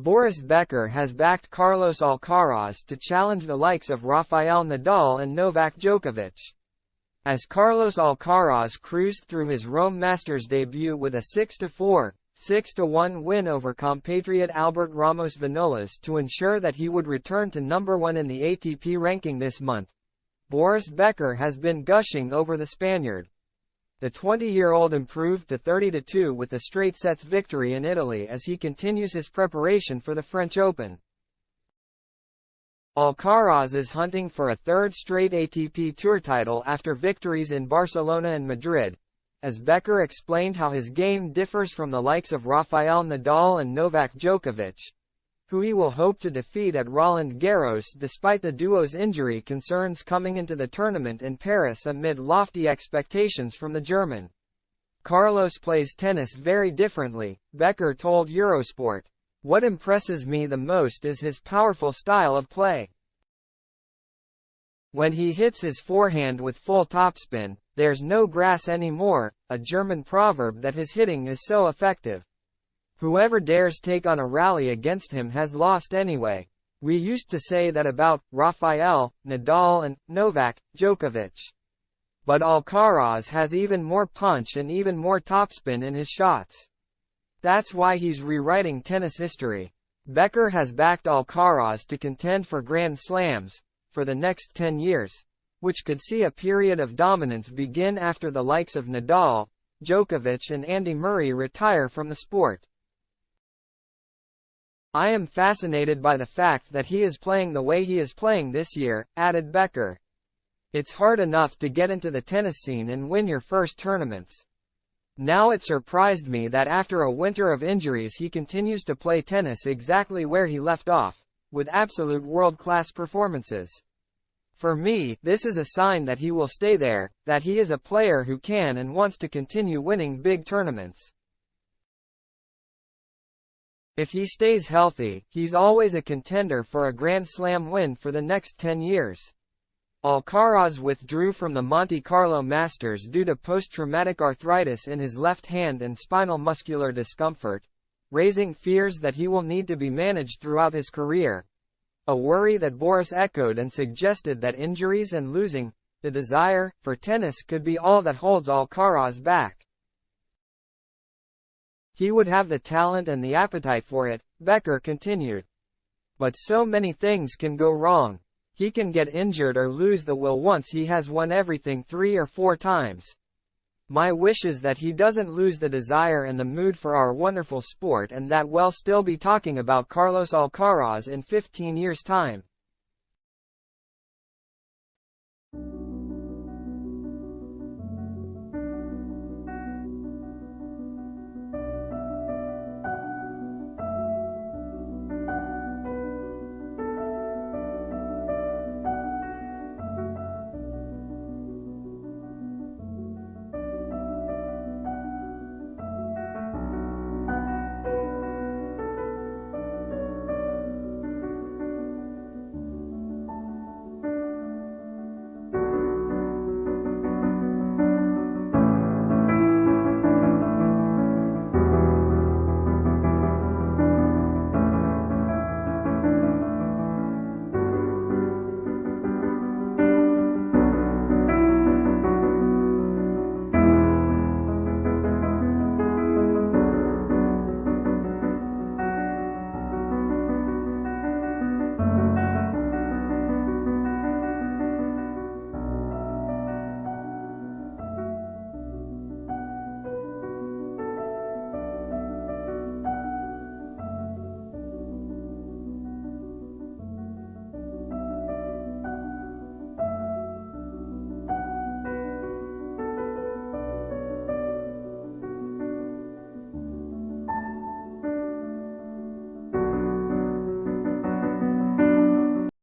Boris Becker has backed Carlos Alcaraz to challenge the likes of Rafael Nadal and Novak Djokovic. As Carlos Alcaraz cruised through his Rome Masters debut with a 6-4, 6-1 win over compatriot Albert Ramos Vinolas to ensure that he would return to number 1 in the ATP ranking this month, Boris Becker has been gushing over the Spaniard. The 20-year-old improved to 30-2 with a straight sets victory in Italy as he continues his preparation for the French Open. Alcaraz is hunting for a third straight ATP Tour title after victories in Barcelona and Madrid, as Becker explained how his game differs from the likes of Rafael Nadal and Novak Djokovic, who he will hope to defeat at Roland Garros despite the duo's injury concerns coming into the tournament in Paris amid lofty expectations from the German. Carlos plays tennis very differently, Becker told Eurosport. What impresses me the most is his powerful style of play. When he hits his forehand with full topspin, there's no grass anymore, a German proverb that his hitting is so effective. Whoever dares take on a rally against him has lost anyway. We used to say that about Rafael, Nadal and Novak Djokovic. But Alcaraz has even more punch and even more topspin in his shots. That's why he's rewriting tennis history. Becker has backed Alcaraz to contend for Grand Slams for the next 10 years, which could see a period of dominance begin after the likes of Nadal, Djokovic and Andy Murray retire from the sport. I am fascinated by the fact that he is playing the way he is playing this year, added Becker. It's hard enough to get into the tennis scene and win your first tournaments. Now it surprised me that after a winter of injuries he continues to play tennis exactly where he left off, with absolute world-class performances. For me, this is a sign that he will stay there, that he is a player who can and wants to continue winning big tournaments. If he stays healthy, he's always a contender for a Grand Slam win for the next 10 years. Alcaraz withdrew from the Monte Carlo Masters due to post-traumatic arthritis in his left hand and spinal muscular discomfort, raising fears that he will need to be managed throughout his career. A worry that Boris echoed and suggested that injuries and losing the desire for tennis could be all that holds Alcaraz back. He would have the talent and the appetite for it, Becker continued. But so many things can go wrong. He can get injured or lose the will once he has won everything 3 or 4 times. My wish is that he doesn't lose the desire and the mood for our wonderful sport and that we'll still be talking about Carlos Alcaraz in 15 years' time.